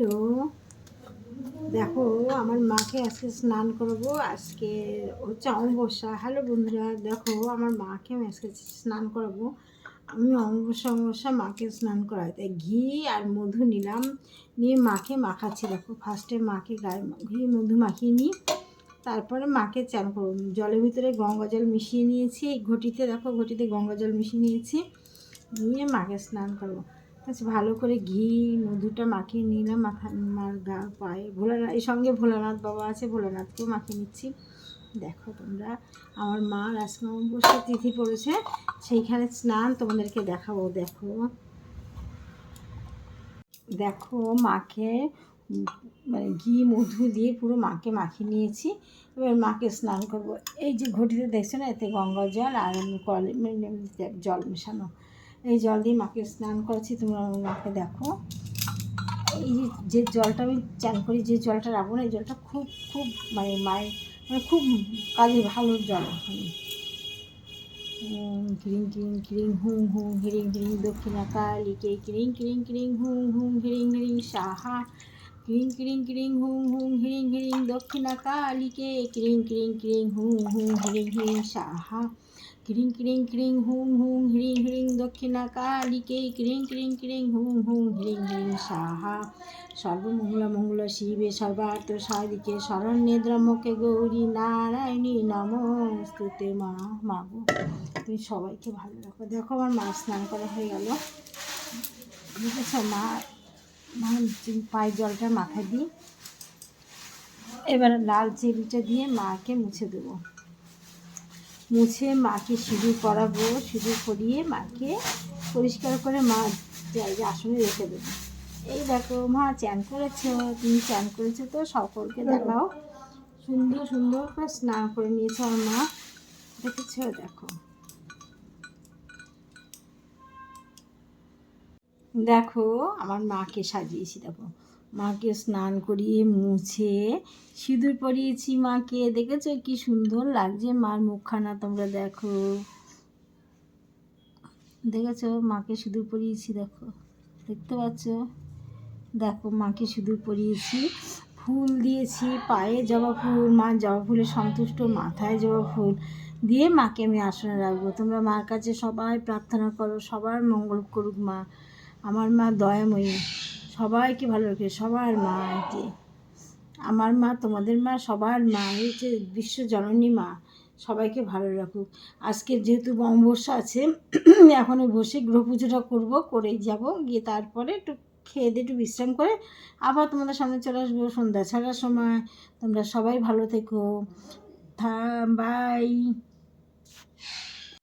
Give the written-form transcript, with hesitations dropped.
Hello, দেখো আমার মাকে আজকে স্নান করাবো। আজকে হচ্ছে অমাবস্যা। হ্যালো বন্ধুরা, দেখো আমার মাকে আমি আজকে স্নান করাবো। আমি অমাবস্যা মাকে স্নান করাই, তাই ঘি আর মধু নিলাম, নিয়ে মাকে মাখাচ্ছি। দেখো ফার্স্টে মাকে গায়ে ঘি মধু মাখিয়ে নিই, তারপরে মাকে চান করব। জলের ভিতরে গঙ্গা জল মিশিয়ে নিয়েছি, এই ঘটিতে দেখো ঘটিতে গঙ্গা জল মিশিয়ে নিয়েছি, নিয়ে মাকে স্নান করবো। আচ্ছা, ভালো করে ঘি মধুটা মাখিয়ে নিলাম, মার গা পায়ে। ভোলানাথ এই সঙ্গে ভোলানাথ বাবা আছে, ভোলানাথকেও মাখিয়ে নিচ্ছি। দেখো তোমরা, আমার মার আজকে অমাবস্যা তিথি পড়েছে, সেইখানে স্নান তোমাদেরকে দেখাবো। দেখো দেখো মাকে মানে ঘি মধু দিয়ে পুরো মাকে মাখিয়ে নিয়েছি। এবার মাকে স্নান করব। এই যে ঘটিতে দেখছো না, এতে গঙ্গা জল আর কলে জল মেশানো, এই জল দিয়ে মাকে স্নান করেছি। তোমরা আমার মাকে দেখো, এই যে জলটা আমি চান করি, যে জলটা রাখবো না, এই জলটা খুব খুব মানে মায়ের মানে খুব কাজে ভালো জল। ক্রিং ক্রিং ক্রিং হুম হুম হিরিং হিরিং দক্ষিণা কালীকে ক্রিং ক্রিং ক্রিং হুম হুম হিরিং হিরিং সাহা ক্রিং ক্রিং ক্রিং হুম হুম হিরিং হিরিং দক্ষিণা কালীকে ক্রিং ক্রিং ক্রিং হুম হুম হিরিং হিরিং সাহা ক্রিং ক্রিং ক্রিং হুম হুম হিরিং হিরিং দক্ষিণা কালীকে ক্রিং ক্রিং ক্রিং হুম হুম হিরিং হিরিং সাহা সর্বমঙ্গলা মঙ্গলা শিবে সর্বার্থ সাধিকে শরণ্যে ব্রহ্মকে গৌরী নারায়ণী নমস্তুতে মা। মাগো তুমি সবাইকে ভালো রাখো। দেখো আমার মা স্নান করা হয়ে গেল, বুঝেছ? মা পায়ের জলটা মাথায় দিই, এবার লাল চেরিটা দিয়ে মাকে মুছে দেবো। মুছে মাকে সিঁদুর পরাবো, সিঁদুর পরিয়ে মাকে পরিষ্কার করে মা জায়গা আসনে রেখে দেবো। এই দেখো মা চ্যান করেছো, তুমি চ্যান করেছো তো সকলকে দেখাও। সুন্দর সুন্দর করে স্নান করে নিয়েছো আমার মা, দেখেছ? দেখো দেখো আমার মাকে সাজিয়েছি। দেখো মাকে স্নান করিয়ে মুছে সিঁদুর পরিয়েছি মাকে, দেখেছো কি সুন্দর লাগছে মার মুখখানা? তোমরা দেখো, দেখেছো মাকে সিঁদুর পরিয়েছি? দেখো, দেখতে পাচ্ছ? দেখো মাকে সিঁদুর পরিয়েছি, ফুল দিয়েছি, পায়ে জবা ফুল, মা জবা ফুলে সন্তুষ্ট, মাথায় জবা ফুল দিয়ে মাকে আমি আসনে রাখবো। তোমরা মার কাছে সবাই প্রার্থনা করো, সবার মঙ্গল করুক মা। আমার মা দয়াময়ী, সবাইকে ভালো রাখে, সবার মা। এটি আমার মা, তোমাদের মা, সবার মা, এই যে বিশ্ব জননী মা সবাইকে ভালো রাখুক। আজকে যেহেতু অমাবস্যা আছে, এখন বসে গ্রহ পুজোটা করবো, করেই যাব, গিয়ে তারপরে একটু খেয়ে দিয়ে একটু বিশ্রাম করে আবার তোমাদের সামনে চলে আসবো সন্ধ্যা ছাড়ার সময়। তোমরা সবাই ভালো থেকো, বাই।